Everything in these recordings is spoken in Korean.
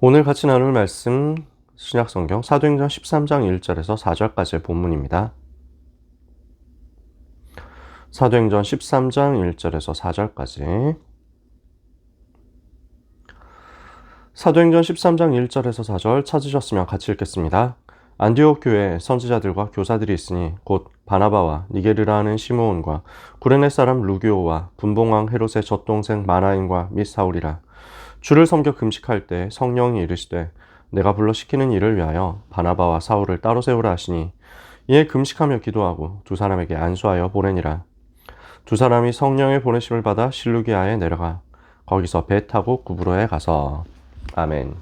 오늘 같이 나눌 말씀 신약성경 사도행전 13장 1절에서 4절까지의 본문입니다. 사도행전 13장 1절에서 4절까지. 사도행전 13장 1절에서 4절 찾으셨으면 같이 읽겠습니다. 안디옥 교회에 선지자들과 교사들이 있으니 곧 바나바와 니게르라 하는 시므온과 구레네 사람 루기오와 분봉왕 헤롯의 젖동생 마나인과 및 사울이라. 주를 섬겨 금식할 때 성령이 이르시되 내가 불러 시키는 일을 위하여 바나바와 사울을 따로 세우라 하시니 이에 금식하며 기도하고 두 사람에게 안수하여 보내니라. 두 사람이 성령의 보내심을 받아 실루기아에 내려가 거기서 배 타고 구브로에 가서. 아멘.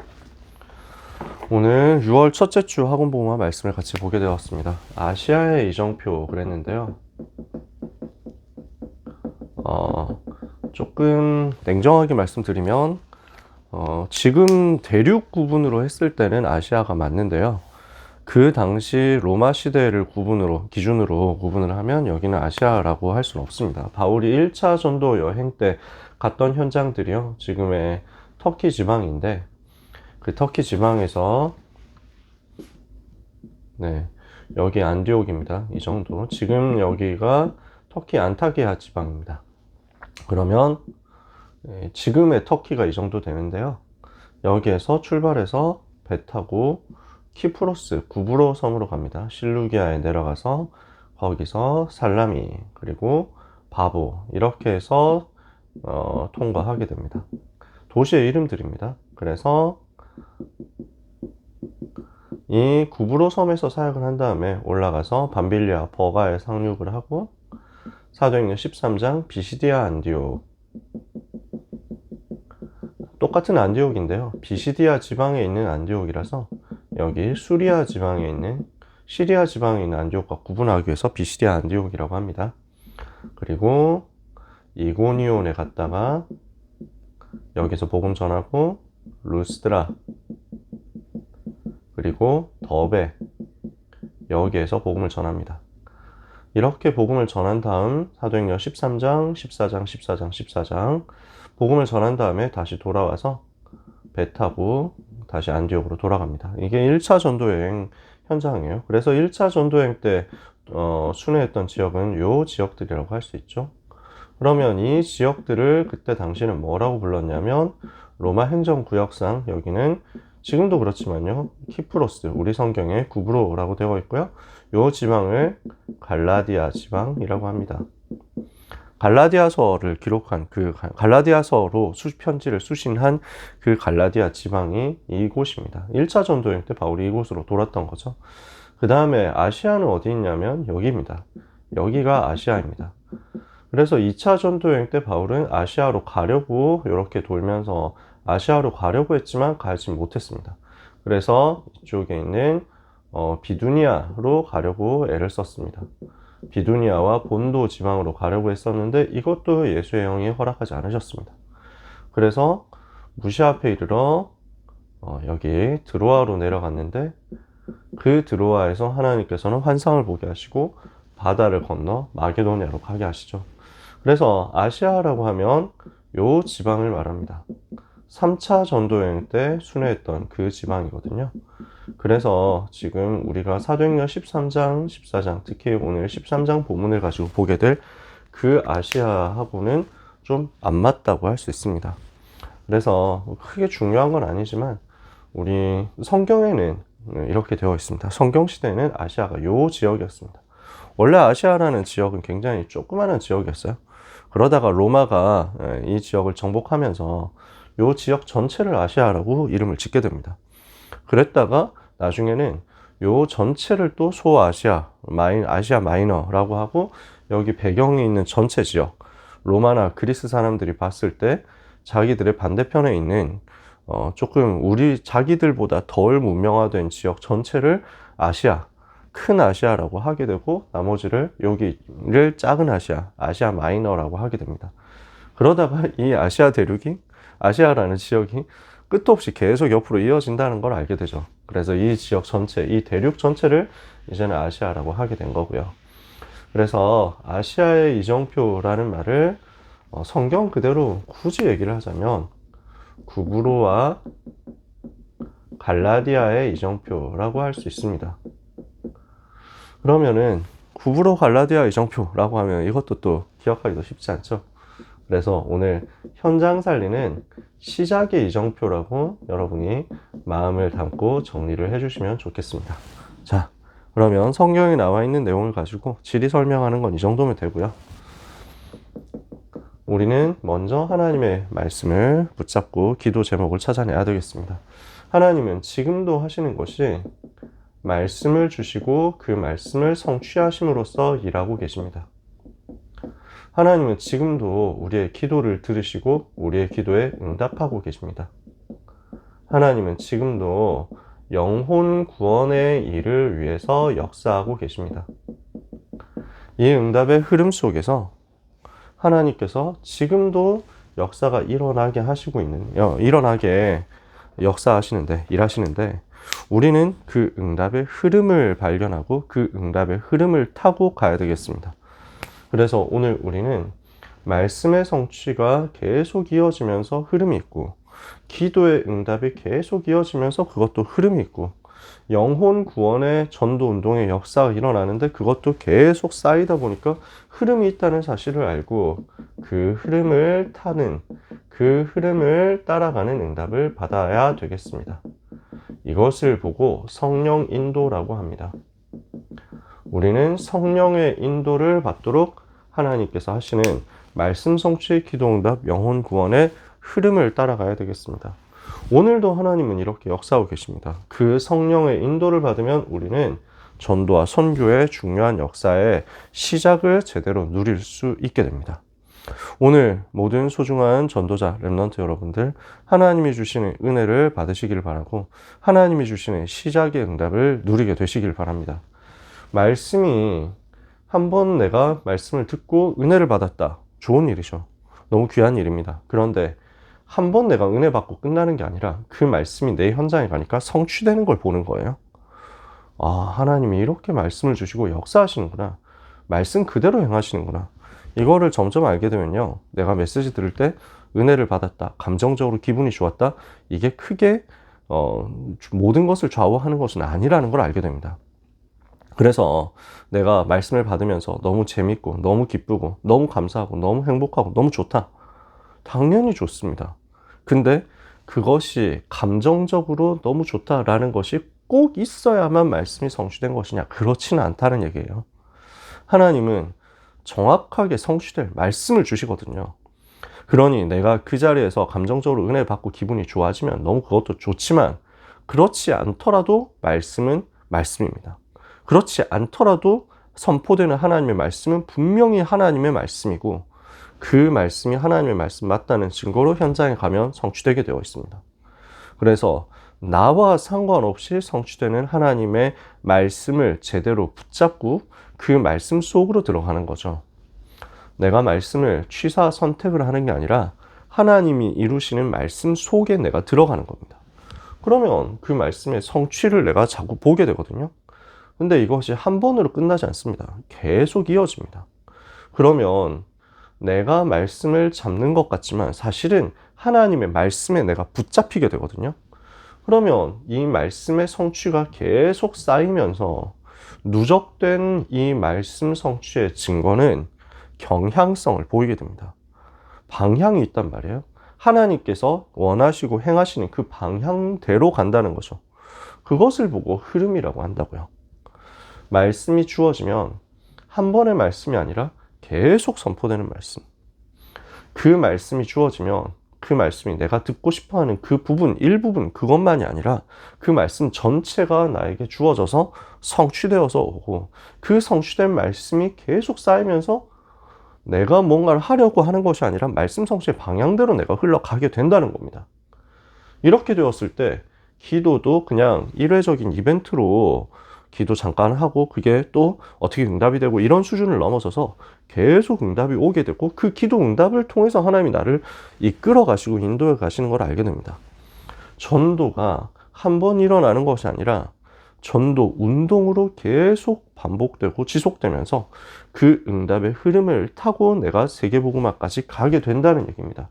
오늘 6월 첫째 주 학원복음화 말씀을 같이 보게 되었습니다. 아시아의 이정표 그랬는데요. 조금 냉정하게 말씀드리면 지금 대륙 구분으로 했을 때는 아시아가 맞는데요. 그 당시 로마 시대를 기준으로 구분을 하면 여기는 아시아라고 할 수는 없습니다. 바울이 1차 전도 여행 때 갔던 현장들이요. 지금의 터키 지방인데 그 터키 지방에서 여기 안디옥입니다. 이 정도. 지금 여기가 터키 안타키아 지방입니다. 그러면 지금의 터키가 이 정도 되는데요. 여기에서 출발해서 배 타고 키프로스 구브로 섬으로 갑니다. 실루기아에 내려가서 거기서 살라미 그리고 바보 이렇게 해서 통과하게 됩니다. 도시의 이름들입니다. 그래서 이 구브로 섬에서 사역을 한 다음에 올라가서 밤빌리아 버가에 상륙을 하고 사도행전 13장 비시디아 안디옥, 똑같은 안디옥인데요. 비시디아 지방에 있는 안디옥이라서 여기 시리아 지방에 있는 안디옥과 구분하기 위해서 비시디아 안디옥이라고 합니다. 그리고 이고니온에 갔다가 여기서 복음 전하고 루스드라 그리고 더베 여기에서 복음을 전합니다. 이렇게 복음을 전한 다음 사도행전 13장, 14장 복음을 전한 다음에 다시 돌아와서 배 타고 다시 안디옥으로 돌아갑니다. 이게 1차 전도여행 현장이에요. 그래서 1차 전도여행 때 순회했던 지역은 요 지역들이라고 할 수 있죠. 그러면 이 지역들을 그때 당시는 뭐라고 불렀냐면 로마 행정구역상 여기는 지금도 그렇지만요. 키프로스, 우리 성경에 구브로라고 되어 있고요. 요 지방을 갈라디아 지방이라고 합니다. 갈라디아서를 기록한 갈라디아서로 편지를 수신한 그 갈라디아 지방이 이곳입니다. 1차 전도여행 때 바울이 이곳으로 돌았던 거죠. 그 다음에 아시아는 어디 있냐면 여기입니다. 여기가 아시아입니다. 그래서 2차 전도여행 때 바울은 아시아로 가려고 이렇게 돌면서 아시아로 가려고 했지만 가지 못했습니다. 그래서 이쪽에 있는 비두니아로 가려고 애를 썼습니다. 비두니아와 본도 지방으로 가려고 했었는데 이것도 예수의 영이 허락하지 않으셨습니다. 그래서 무시 앞에 이르러 여기 드로아로 내려갔는데 그 드로아에서 하나님께서는 환상을 보게 하시고 바다를 건너 마게도니아로 가게 하시죠. 그래서 아시아라고 하면 요 지방을 말합니다. 3차 전도여행 때 순회했던 그 지방이거든요. 그래서 지금 우리가 사도행전 13장, 14장, 특히 오늘 13장 본문을 가지고 보게 될 그 아시아하고는 좀 안 맞다고 할 수 있습니다. 그래서 크게 중요한 건 아니지만 우리 성경에는 이렇게 되어 있습니다. 성경 시대에는 아시아가 요 지역이었습니다. 원래 아시아라는 지역은 굉장히 조그마한 지역이었어요. 그러다가 로마가 이 지역을 정복하면서 요 지역 전체를 아시아라고 이름을 짓게 됩니다. 그랬다가 나중에는 요 전체를 또 소아시아, 아시아 마이너라고 하고 여기 배경에 있는 전체 지역, 로마나 그리스 사람들이 봤을 때 자기들의 반대편에 있는 조금 자기들보다 덜 문명화된 지역 전체를 아시아, 큰 아시아라고 하게 되고 나머지를 여기를 작은 아시아 마이너라고 하게 됩니다. 그러다가 이 아시아라는 지역이 끝도 없이 계속 옆으로 이어진다는 걸 알게 되죠. 그래서 이 지역 전체, 이 대륙 전체를 이제는 아시아라고 하게 된 거고요. 그래서 아시아의 이정표라는 말을 성경 그대로 굳이 얘기를 하자면 구브로와 갈라디아의 이정표라고 할 수 있습니다. 그러면은 구브로 갈라디아 이정표라고 하면 이것도 또 기억하기도 쉽지 않죠. 그래서 오늘 현장 살리는 시작의 이정표라고 여러분이 마음을 담고 정리를 해주시면 좋겠습니다. 자, 그러면 성경에 나와 있는 내용을 가지고 질의 설명하는 건 이 정도면 되고요. 우리는 먼저 하나님의 말씀을 붙잡고 기도 제목을 찾아내야 되겠습니다. 하나님은 지금도 하시는 것이 말씀을 주시고 그 말씀을 성취하심으로써 일하고 계십니다. 하나님은 지금도 우리의 기도를 들으시고 우리의 기도에 응답하고 계십니다. 하나님은 지금도 영혼 구원의 일을 위해서 역사하고 계십니다. 이 응답의 흐름 속에서 하나님께서 지금도 역사가 일어나게 역사하시는데, 일하시는데, 우리는 그 응답의 흐름을 발견하고 그 응답의 흐름을 타고 가야 되겠습니다. 그래서 오늘 우리는 말씀의 성취가 계속 이어지면서 흐름이 있고, 기도의 응답이 계속 이어지면서 그것도 흐름이 있고, 영혼 구원의 전도 운동의 역사가 일어나는데 그것도 계속 쌓이다 보니까 흐름이 있다는 사실을 알고 그 흐름을 타는, 그 흐름을 따라가는 응답을 받아야 되겠습니다. 이것을 보고 성령 인도라고 합니다. 우리는 성령의 인도를 받도록 하나님께서 하시는 말씀 성취의 기도응답 영혼 구원의 흐름을 따라가야 되겠습니다. 오늘도 하나님은 이렇게 역사하고 계십니다. 그 성령의 인도를 받으면 우리는 전도와 선교의 중요한 역사의 시작을 제대로 누릴 수 있게 됩니다. 오늘 모든 소중한 전도자, 렘넌트 여러분들, 하나님이 주시는 은혜를 받으시길 바라고 하나님이 주시는 시작의 응답을 누리게 되시길 바랍니다. 말씀이 한번 내가 말씀을 듣고 은혜를 받았다. 좋은 일이죠. 너무 귀한 일입니다. 그런데 한번 내가 은혜 받고 끝나는 게 아니라 그 말씀이 내 현장에 가니까 성취되는 걸 보는 거예요. 아, 하나님이 이렇게 말씀을 주시고 역사하시는구나. 말씀 그대로 행하시는구나. 이거를 점점 알게 되면요. 내가 메시지 들을 때 은혜를 받았다. 감정적으로 기분이 좋았다. 이게 크게 모든 것을 좌우하는 것은 아니라는 걸 알게 됩니다. 그래서 내가 말씀을 받으면서 너무 재밌고 너무 기쁘고 너무 감사하고 너무 행복하고 너무 좋다. 당연히 좋습니다. 근데 그것이 감정적으로 너무 좋다라는 것이 꼭 있어야만 말씀이 성취된 것이냐? 그렇지는 않다는 얘기예요. 하나님은 정확하게 성취될 말씀을 주시거든요. 그러니 내가 그 자리에서 감정적으로 은혜 받고 기분이 좋아지면 너무 그것도 좋지만 그렇지 않더라도 말씀은 말씀입니다. 그렇지 않더라도 선포되는 하나님의 말씀은 분명히 하나님의 말씀이고 그 말씀이 하나님의 말씀 맞다는 증거로 현장에 가면 성취되게 되어 있습니다. 그래서 나와 상관없이 성취되는 하나님의 말씀을 제대로 붙잡고 그 말씀 속으로 들어가는 거죠. 내가 말씀을 취사 선택을 하는 게 아니라 하나님이 이루시는 말씀 속에 내가 들어가는 겁니다. 그러면 그 말씀의 성취를 내가 자꾸 보게 되거든요. 근데 이것이 한 번으로 끝나지 않습니다. 계속 이어집니다. 그러면 내가 말씀을 잡는 것 같지만 사실은 하나님의 말씀에 내가 붙잡히게 되거든요. 그러면 이 말씀의 성취가 계속 쌓이면서 누적된 이 말씀 성취의 증거는 경향성을 보이게 됩니다. 방향이 있단 말이에요. 하나님께서 원하시고 행하시는 그 방향대로 간다는 거죠. 그것을 보고 흐름이라고 한다고요. 말씀이 주어지면 한 번의 말씀이 아니라 계속 선포되는 말씀. 그 말씀이 주어지면 그 말씀이 내가 듣고 싶어하는 그 부분, 일부분 그것만이 아니라 그 말씀 전체가 나에게 주어져서 성취되어서 오고 그 성취된 말씀이 계속 쌓이면서 내가 뭔가를 하려고 하는 것이 아니라 말씀 성취의 방향대로 내가 흘러가게 된다는 겁니다. 이렇게 되었을 때 기도도 그냥 일회적인 이벤트로 기도 잠깐 하고 그게 또 어떻게 응답이 되고 이런 수준을 넘어서서 계속 응답이 오게 되고 그 기도 응답을 통해서 하나님이 나를 이끌어 가시고 인도해 가시는 걸 알게 됩니다. 전도가 한 번 일어나는 것이 아니라 전도 운동으로 계속 반복되고 지속되면서 그 응답의 흐름을 타고 내가 세계복음화까지 가게 된다는 얘기입니다.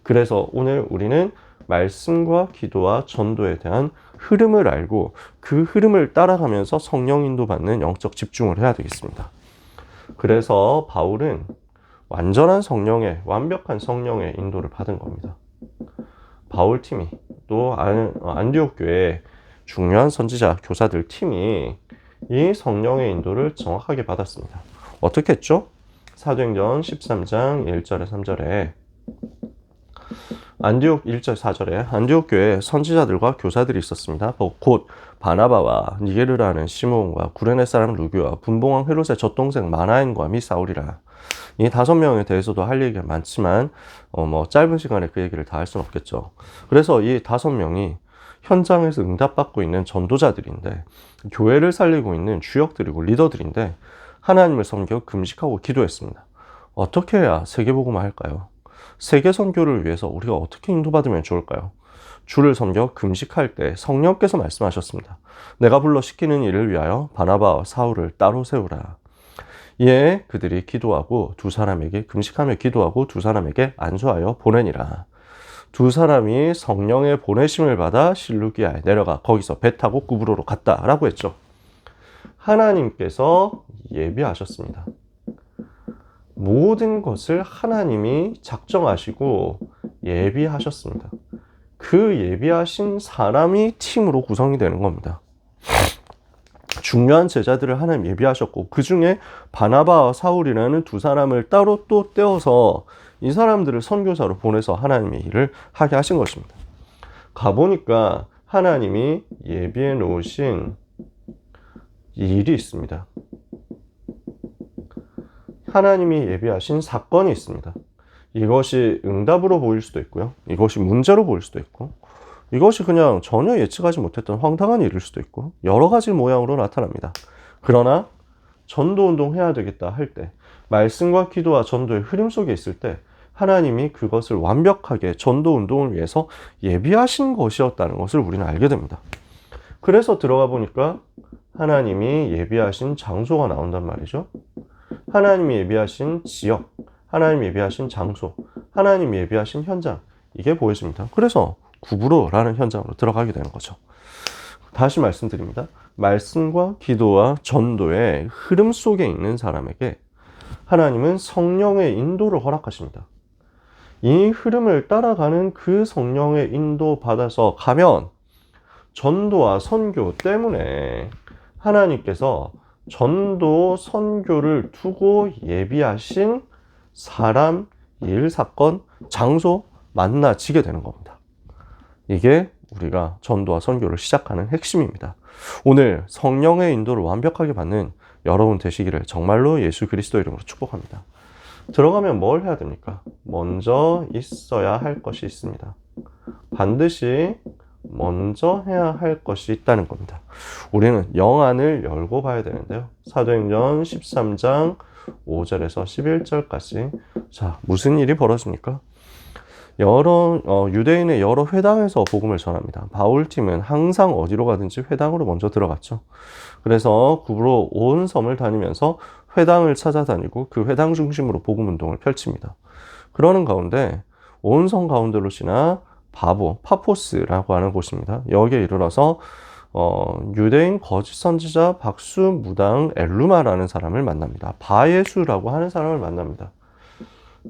그래서 오늘 우리는 말씀과 기도와 전도에 대한 흐름을 알고 그 흐름을 따라가면서 성령 인도받는 영적 집중을 해야 되겠습니다. 그래서 바울은 완전한 성령의, 완벽한 성령의 인도를 받은 겁니다. 바울 팀이 또 안디옥 교회 중요한 선지자 교사들 팀이 이 성령의 인도를 정확하게 받았습니다. 어떻게 했죠? 사도행전 13장 1절에 3절에 안디옥 1절 4절에 안디옥 교회에 선지자들과 교사들이 있었습니다. 곧 바나바와 니게르라는 시므온과 구레네 사람 루교와 분봉왕 헤롯의 젖동생 마나엔과 미 사울이라. 이 5명에 대해서도 할 얘기가 많지만 짧은 시간에 그 얘기를 다 할 수는 없겠죠. 그래서 이 5명이 현장에서 응답받고 있는 전도자들인데, 교회를 살리고 있는 주역들이고 리더들인데 하나님을 섬겨 금식하고 기도했습니다. 어떻게 해야 세계복음화 할까요? 세계 선교를 위해서 우리가 어떻게 인도받으면 좋을까요? 주를 섬겨 금식할 때 성령께서 말씀하셨습니다. 내가 불러 시키는 일을 위하여 바나바와 사울을 따로 세우라. 이에 그들이 기도하고 두 사람에게 금식하며 기도하고 두 사람에게 안수하여 보내니라. 두 사람이 성령의 보내심을 받아 실루기아에 내려가 거기서 배 타고 구브로로 갔다라고 했죠. 하나님께서 예비하셨습니다. 모든 것을 하나님이 작정하시고 예비하셨습니다. 그 예비하신 사람이 팀으로 구성이 되는 겁니다. 중요한 제자들을 하나님 예비하셨고, 그 중에 바나바와 사울이라는 두 사람을 따로 또 떼어서 이 사람들을 선교사로 보내서 하나님의 일을 하게 하신 것입니다. 가보니까 하나님이 예비해 놓으신 일이 있습니다. 하나님이 예비하신 사건이 있습니다. 이것이 응답으로 보일 수도 있고요. 이것이 문제로 보일 수도 있고, 이것이 그냥 전혀 예측하지 못했던 황당한 일일 수도 있고, 여러 가지 모양으로 나타납니다. 그러나 전도운동 해야 되겠다 할 때, 말씀과 기도와 전도의 흐름 속에 있을 때 하나님이 그것을 완벽하게 전도운동을 위해서 예비하신 것이었다는 것을 우리는 알게 됩니다. 그래서 들어가 보니까 하나님이 예비하신 장소가 나온단 말이죠. 하나님이 예비하신 지역, 하나님이 예비하신 장소, 하나님이 예비하신 현장, 이게 보여집니다. 그래서 구브로라는 현장으로 들어가게 되는 거죠. 다시 말씀드립니다. 말씀과 기도와 전도의 흐름 속에 있는 사람에게 하나님은 성령의 인도를 허락하십니다. 이 흐름을 따라가는 그 성령의 인도 받아서 가면 전도와 선교 때문에 하나님께서 전도, 선교를 두고 예비하신 사람, 일, 사건, 장소 만나지게 되는 겁니다. 이게 우리가 전도와 선교를 시작하는 핵심입니다. 오늘 성령의 인도를 완벽하게 받는 여러분 되시기를 정말로 예수 그리스도 이름으로 축복합니다. 들어가면 뭘 해야 됩니까? 먼저 있어야 할 것이 있습니다. 반드시 먼저 해야 할 것이 있다는 겁니다. 우리는 영안을 열고 봐야 되는데요. 사도행전 13장 5절에서 11절까지 자, 무슨 일이 벌어집니까? 유대인의 여러 회당에서 복음을 전합니다. 바울팀은 항상 어디로 가든지 회당으로 먼저 들어갔죠. 그래서 구브로 온 섬을 다니면서 회당을 찾아다니고 그 회당 중심으로 복음 운동을 펼칩니다. 그러는 가운데 온 섬 가운데로 지나 파포스라고 하는 곳입니다. 여기에 이르러서 유대인 거짓 선지자 박수 무당 엘루마라는 사람을 만납니다. 바예수라고 하는 사람을 만납니다.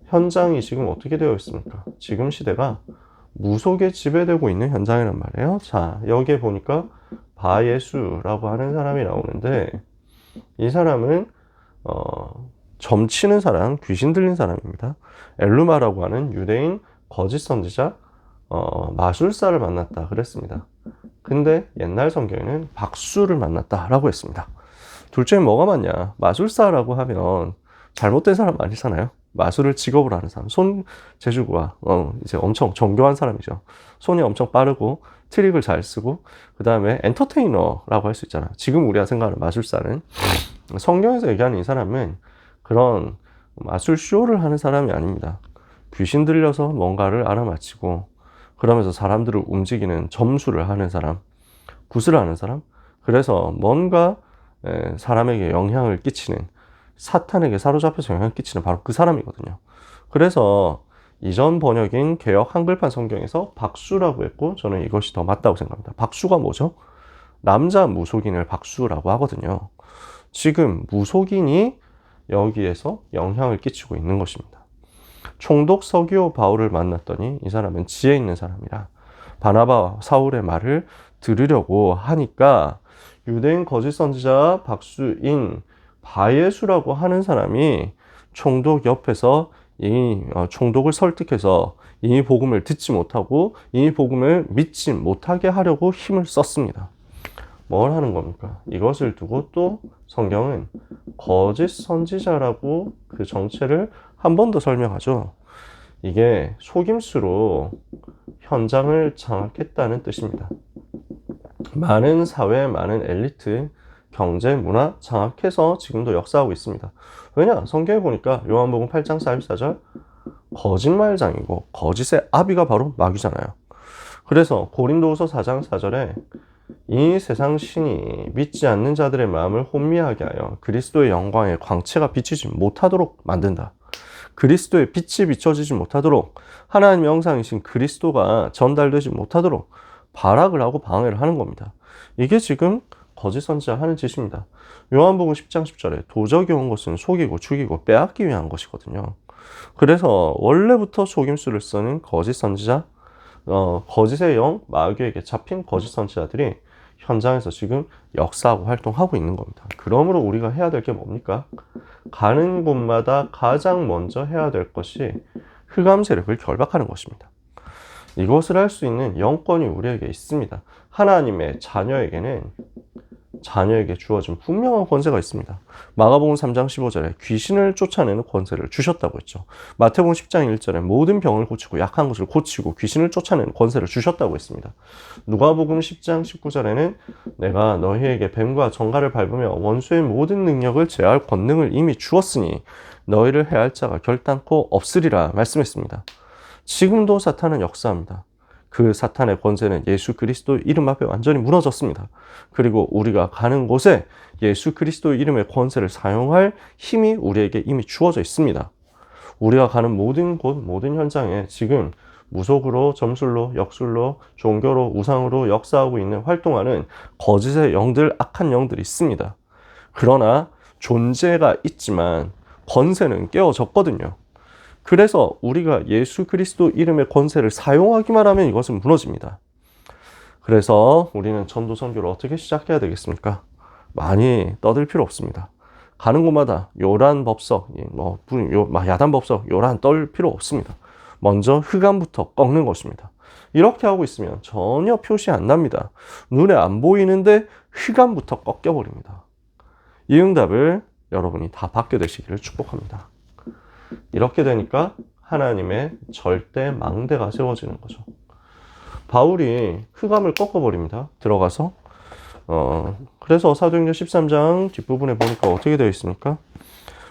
현장이 지금 어떻게 되어 있습니까? 지금 시대가 무속에 지배되고 있는 현장이란 말이에요. 자, 여기에 보니까 바예수라고 하는 사람이 나오는데, 이 사람은 점치는 사람, 귀신 들린 사람입니다. 엘루마라고 하는 유대인 거짓 선지자 마술사를 만났다 그랬습니다. 근데 옛날 성경에는 박수를 만났다라고 했습니다. 둘 중에 뭐가 맞냐? 마술사라고 하면 잘못된 사람 아니잖아요. 마술을 직업으로 하는 사람, 손재주가 이제 엄청 정교한 사람이죠. 손이 엄청 빠르고 트릭을 잘 쓰고, 그 다음에 엔터테이너라고 할 수 있잖아요. 지금 우리가 생각하는 마술사는, 성경에서 얘기하는 이 사람은 그런 마술 쇼를 하는 사람이 아닙니다. 귀신 들려서 뭔가를 알아맞히고, 그러면서 사람들을 움직이는 점수를 하는 사람, 굿을 하는 사람, 그래서 뭔가 사람에게 영향을 끼치는, 사탄에게 사로잡혀서 영향을 끼치는 바로 그 사람이거든요. 그래서 이전 번역인 개역 한글판 성경에서 박수라고 했고 저는 이것이 더 맞다고 생각합니다. 박수가 뭐죠? 남자 무속인을 박수라고 하거든요. 지금 무속인이 여기에서 영향을 끼치고 있는 것입니다. 총독 서기오 바울을 만났더니 이 사람은 지혜 있는 사람이라 바나바와 사울의 말을 들으려고 하니까 유대인 거짓 선지자 박수인 바예수라고 하는 사람이 총독 옆에서 이 총독을 설득해서 이 복음을 듣지 못하고 이 복음을 믿지 못하게 하려고 힘을 썼습니다. 뭘 하는 겁니까? 이것을 두고 또 성경은 거짓 선지자라고 그 정체를 한 번 더 설명하죠. 이게 속임수로 현장을 장악했다는 뜻입니다. 많은 사회, 많은 엘리트, 경제, 문화 장악해서 지금도 역사하고 있습니다. 왜냐? 성경에 보니까 요한복음 8장 44절 거짓말장이고 거짓의 아비가 바로 마귀잖아요. 그래서 고린도후서 4장 4절에 이 세상 신이 믿지 않는 자들의 마음을 혼미하게 하여 그리스도의 영광의 광채가 비치지 못하도록 만든다. 그리스도의 빛이 비춰지지 못하도록 하나님의 형상이신 그리스도가 전달되지 못하도록 발악을 하고 방해를 하는 겁니다. 이게 지금 거짓 선지자 하는 짓입니다. 요한복음 10장 10절에 도적이 온 것은 속이고 죽이고 빼앗기 위한 것이거든요. 그래서 원래부터 속임수를 쓰는 거짓 선지자, 거짓의 영, 마귀에게 잡힌 거짓 선지자들이 현장에서 지금 역사하고 활동하고 있는 겁니다. 그러므로 우리가 해야 될 게 뭡니까? 가는 곳마다 가장 먼저 해야 될 것이 흑암 세력을 결박하는 것입니다. 이것을 할 수 있는 영권이 우리에게 있습니다. 하나님의 자녀에게 주어진 분명한 권세가 있습니다. 마가복음 3장 15절에 귀신을 쫓아내는 권세를 주셨다고 했죠. 마태복음 10장 1절에 모든 병을 고치고 약한 것을 고치고 귀신을 쫓아내는 권세를 주셨다고 했습니다. 누가복음 10장 19절에는 내가 너희에게 뱀과 정갈을 밟으며 원수의 모든 능력을 제할 권능을 이미 주었으니 너희를 해할 자가 결단코 없으리라 말씀했습니다. 지금도 사탄은 역사합니다. 그 사탄의 권세는 예수 그리스도 이름 앞에 완전히 무너졌습니다. 그리고 우리가 가는 곳에 예수 그리스도 이름의 권세를 사용할 힘이 우리에게 이미 주어져 있습니다. 우리가 가는 모든 곳, 모든 현장에 지금 무속으로, 점술로, 역술로, 종교로, 우상으로 역사하고 있는 활동하는 거짓의 영들, 악한 영들이 있습니다. 그러나 존재가 있지만 권세는 깨어졌거든요. 그래서 우리가 예수 그리스도 이름의 권세를 사용하기만 하면 이것은 무너집니다. 그래서 우리는 전도 선교를 어떻게 시작해야 되겠습니까? 많이 떠들 필요 없습니다. 가는 곳마다 요란 법석, 야단 법석, 요란 떨 필요 없습니다. 먼저 흑암부터 꺾는 것입니다. 이렇게 하고 있으면 전혀 표시 안 납니다. 눈에 안 보이는데 흑암부터 꺾여버립니다. 이 응답을 여러분이 다 받게 되시기를 축복합니다. 이렇게 되니까 하나님의 절대 망대가 세워지는 거죠. 바울이 흑암을 꺾어버립니다. 들어가서 그래서 사도행전 13장 뒷부분에 보니까 어떻게 되어 있습니까?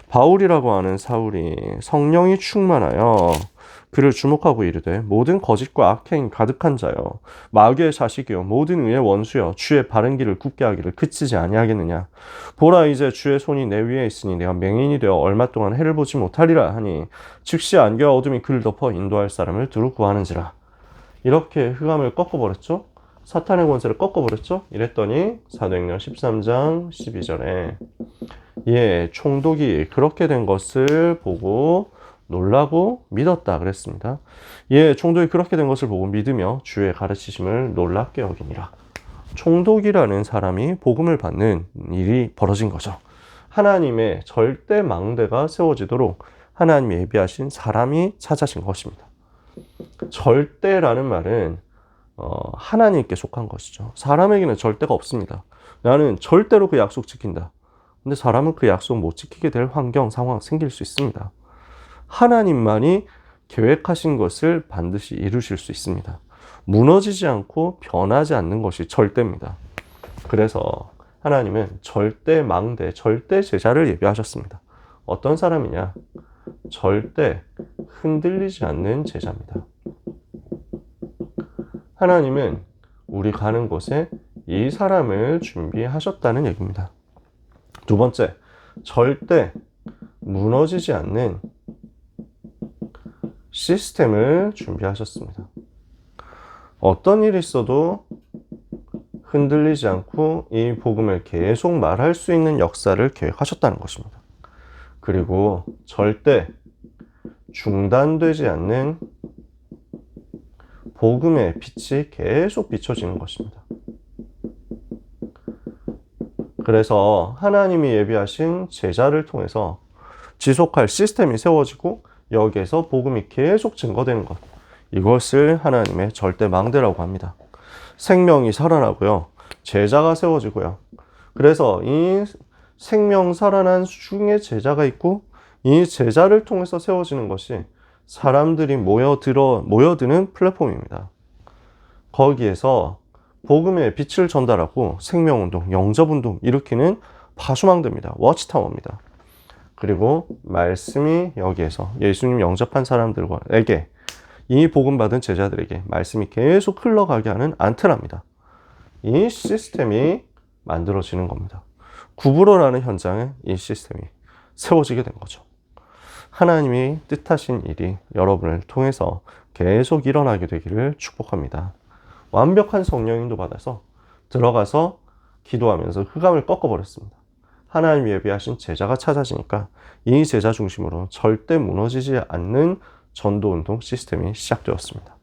바울이라고 하는 사울이 성령이 충만하여 그를 주목하고 이르되 모든 거짓과 악행이 가득한 자여 마귀의 자식이요 모든 의의 원수여 주의 바른 길을 굽게 하기를 그치지 아니하겠느냐. 보라 이제 주의 손이 내 위에 있으니 내가 맹인이 되어 얼마 동안 해를 보지 못하리라 하니 즉시 안개와 어둠이 그를 덮어 인도할 사람을 두루 구하는지라. 이렇게 흑암을 꺾어버렸죠. 사탄의 권세를 꺾어버렸죠. 이랬더니 사도행전 13장 12절에 총독이 그렇게 된 것을 보고 놀라고 믿었다 그랬습니다. 총독이 그렇게 된 것을 보고 믿으며 주의 가르치심을 놀랍게 여기니라. 총독이라는 사람이 복음을 받는 일이 벌어진 거죠. 하나님의 절대 망대가 세워지도록 하나님이 예비하신 사람이 찾아진 것입니다. 절대라는 말은 하나님께 속한 것이죠. 사람에게는 절대가 없습니다. 나는 절대로 그 약속 지킨다. 근데 사람은 그 약속 못 지키게 될 환경, 상황 생길 수 있습니다. 하나님만이 계획하신 것을 반드시 이루실 수 있습니다. 무너지지 않고 변하지 않는 것이 절대입니다. 그래서 하나님은 절대 망대, 절대 제자를 예비하셨습니다. 어떤 사람이냐? 절대 흔들리지 않는 제자입니다. 하나님은 우리 가는 곳에 이 사람을 준비하셨다는 얘기입니다. 두 번째, 절대 무너지지 않는 시스템을 준비하셨습니다. 어떤 일이 있어도 흔들리지 않고 이 복음을 계속 말할 수 있는 역사를 계획하셨다는 것입니다. 그리고 절대 중단되지 않는 복음의 빛이 계속 비춰지는 것입니다. 그래서 하나님이 예비하신 제자를 통해서 지속할 시스템이 세워지고 여기에서 복음이 계속 증거되는 것, 이것을 하나님의 절대 망대라고 합니다. 생명이 살아나고요, 제자가 세워지고요. 그래서 이 생명 살아난 중에 제자가 있고 이 제자를 통해서 세워지는 것이 사람들이 모여드는 플랫폼입니다. 거기에서 복음의 빛을 전달하고 생명운동, 영접운동 일으키는 파수망대입니다. 워치타워입니다. 그리고 말씀이 여기에서 예수님 영접한 사람들에게, 이 복음 받은 제자들에게 말씀이 계속 흘러가게 하는 안테나입니다. 이 시스템이 만들어지는 겁니다. 구부러라는 현장에 이 시스템이 세워지게 된 거죠. 하나님이 뜻하신 일이 여러분을 통해서 계속 일어나게 되기를 축복합니다. 완벽한 성령 인도 받아서 들어가서 기도하면서 흑암을 꺾어버렸습니다. 하나님 예비하신 제자가 찾아지니까 이 제자 중심으로 절대 무너지지 않는 전도운동 시스템이 시작되었습니다.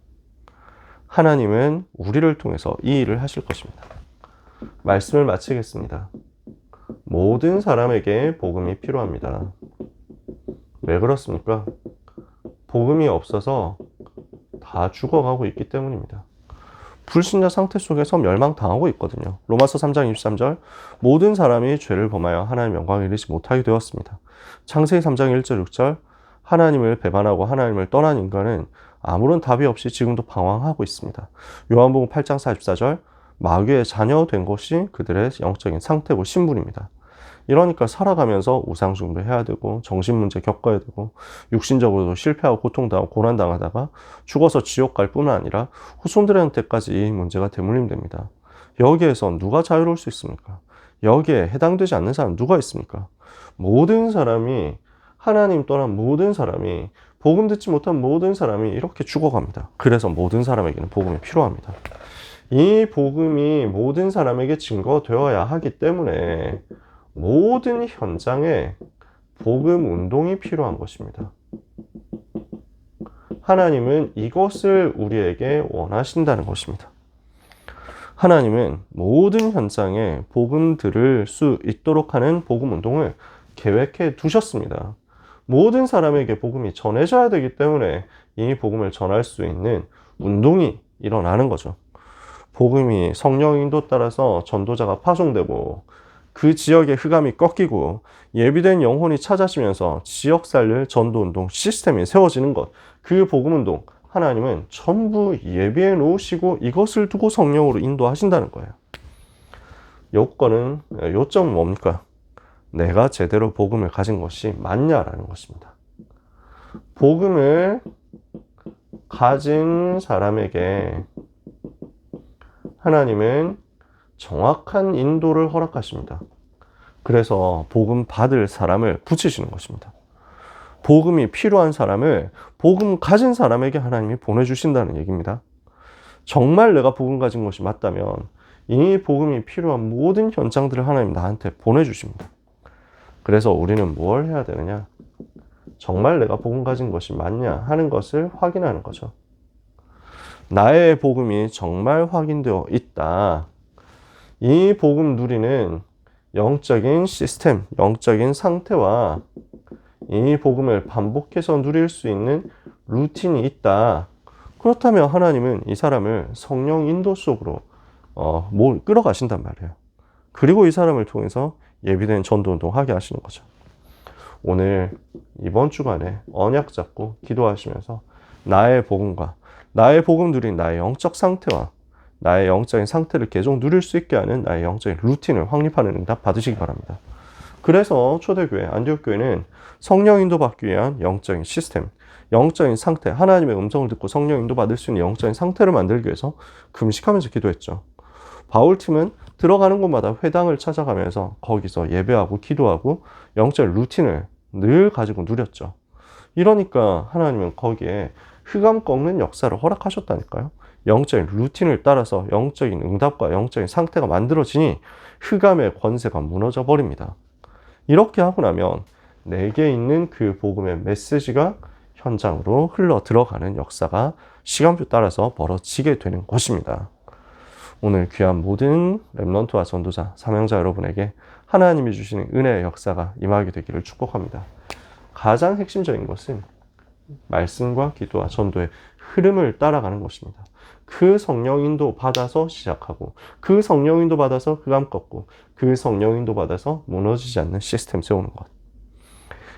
하나님은 우리를 통해서 이 일을 하실 것입니다. 말씀을 마치겠습니다. 모든 사람에게 복음이 필요합니다. 왜 그렇습니까? 복음이 없어서 다 죽어가고 있기 때문입니다. 불신자 상태 속에서 멸망당하고 있거든요. 로마서 3장 23절, 모든 사람이 죄를 범하여 하나님의 영광을 이루지 못하게 되었습니다. 창세기 3장 1절 6절, 하나님을 배반하고 하나님을 떠난 인간은 아무런 답이 없이 지금도 방황하고 있습니다. 요한복음 8장 44절, 마귀의 자녀 된 것이 그들의 영적인 상태고 신분입니다. 이러니까 살아가면서 우상숭배 해야 되고 정신문제 겪어야 되고 육신적으로도 실패하고 고통당하고 고난당하다가 죽어서 지옥 갈 뿐만 아니라 후손들한테까지 이 문제가 대물림됩니다. 여기에서 누가 자유로울 수 있습니까? 여기에 해당되지 않는 사람 누가 있습니까? 모든 사람이, 하나님 떠난 모든 사람이, 복음 듣지 못한 모든 사람이 이렇게 죽어갑니다. 그래서 모든 사람에게는 복음이 필요합니다. 이 복음이 모든 사람에게 증거되어야 하기 때문에 모든 현장에 복음 운동이 필요한 것입니다. 하나님은 이것을 우리에게 원하신다는 것입니다. 하나님은 모든 현장에 복음 들을 수 있도록 하는 복음 운동을 계획해 두셨습니다. 모든 사람에게 복음이 전해져야 되기 때문에 이 복음을 전할 수 있는 운동이 일어나는 거죠. 복음이 성령 인도 따라서 전도자가 파송되고 그 지역의 흑암이 꺾이고 예비된 영혼이 찾아지면서 지역 살릴 전도운동 시스템이 세워지는 것, 그 복음운동 하나님은 전부 예비해 놓으시고 이것을 두고 성령으로 인도하신다는 거예요. 요점은 뭡니까? 내가 제대로 복음을 가진 것이 맞냐라는 것입니다. 복음을 가진 사람에게 하나님은 정확한 인도를 허락하십니다. 그래서 복음 받을 사람을 붙이시는 것입니다. 복음이 필요한 사람을 복음 가진 사람에게 하나님이 보내주신다는 얘기입니다. 정말 내가 복음 가진 것이 맞다면 이 복음이 필요한 모든 현장들을 하나님 나한테 보내주십니다. 그래서 우리는 뭘 해야 되느냐? 정말 내가 복음 가진 것이 맞냐 하는 것을 확인하는 거죠. 나의 복음이 정말 확인되어 있다. 이 복음 누리는 영적인 시스템, 영적인 상태와 이 복음을 반복해서 누릴 수 있는 루틴이 있다. 그렇다면 하나님은 이 사람을 성령 인도 속으로 끌어가신단 말이에요. 그리고 이 사람을 통해서 예비된 전도운동 하게 하시는 거죠. 오늘 이번 주간에 언약 잡고 기도하시면서 나의 복음과 나의 복음 누린 나의 영적 상태와 나의 영적인 상태를 계속 누릴 수 있게 하는 나의 영적인 루틴을 확립하는 응답 받으시기 바랍니다. 그래서 초대교회, 안디옥교회는 성령 인도 받기 위한 영적인 시스템, 영적인 상태, 하나님의 음성을 듣고 성령 인도 받을 수 있는 영적인 상태를 만들기 위해서 금식하면서 기도했죠. 바울팀은 들어가는 곳마다 회당을 찾아가면서 거기서 예배하고 기도하고 영적인 루틴을 늘 가지고 누렸죠. 이러니까 하나님은 거기에 흑암 꺾는 역사를 허락하셨다니까요. 영적인 루틴을 따라서 영적인 응답과 영적인 상태가 만들어지니 흑암의 권세가 무너져 버립니다. 이렇게 하고 나면 내게 있는 그 복음의 메시지가 현장으로 흘러 들어가는 역사가 시간표 따라서 벌어지게 되는 것입니다. 오늘 귀한 모든 렘넌트와 전도자, 사명자 여러분에게 하나님이 주시는 은혜의 역사가 임하게 되기를 축복합니다. 가장 핵심적인 것은 말씀과 기도와 전도의 흐름을 따라가는 것입니다. 그 성령 인도 받아서 시작하고 그 성령 인도 받아서 흑암 꺾고 그 성령 인도 받아서 무너지지 않는 시스템 세우는 것.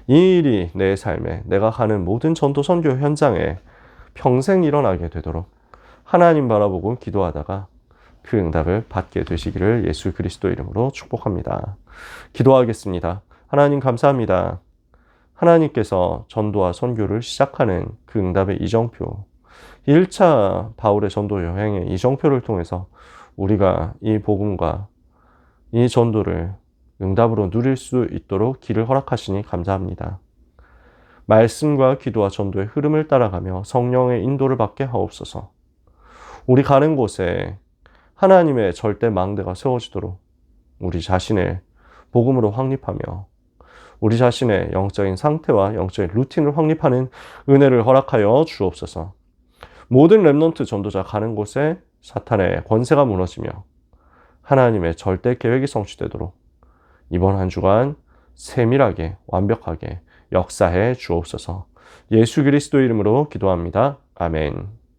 이 일이 내 삶에 내가 가는 모든 전도 선교 현장에 평생 일어나게 되도록 하나님 바라보고 기도하다가 그 응답을 받게 되시기를 예수 그리스도 이름으로 축복합니다. 기도하겠습니다. 하나님 감사합니다. 하나님께서 전도와 선교를 시작하는 그 응답의 이정표, 1차 바울의 전도 여행의 이정표를 통해서 우리가 이 복음과 이 전도를 응답으로 누릴 수 있도록 길을 허락하시니 감사합니다. 말씀과 기도와 전도의 흐름을 따라가며 성령의 인도를 받게 하옵소서. 우리 가는 곳에 하나님의 절대 망대가 세워지도록 우리 자신을 복음으로 확립하며 우리 자신의 영적인 상태와 영적인 루틴을 확립하는 은혜를 허락하여 주옵소서. 모든 렘넌트 전도자 가는 곳에 사탄의 권세가 무너지며 하나님의 절대 계획이 성취되도록 이번 한 주간 세밀하게 완벽하게 역사해 주옵소서. 예수 그리스도 이름으로 기도합니다. 아멘.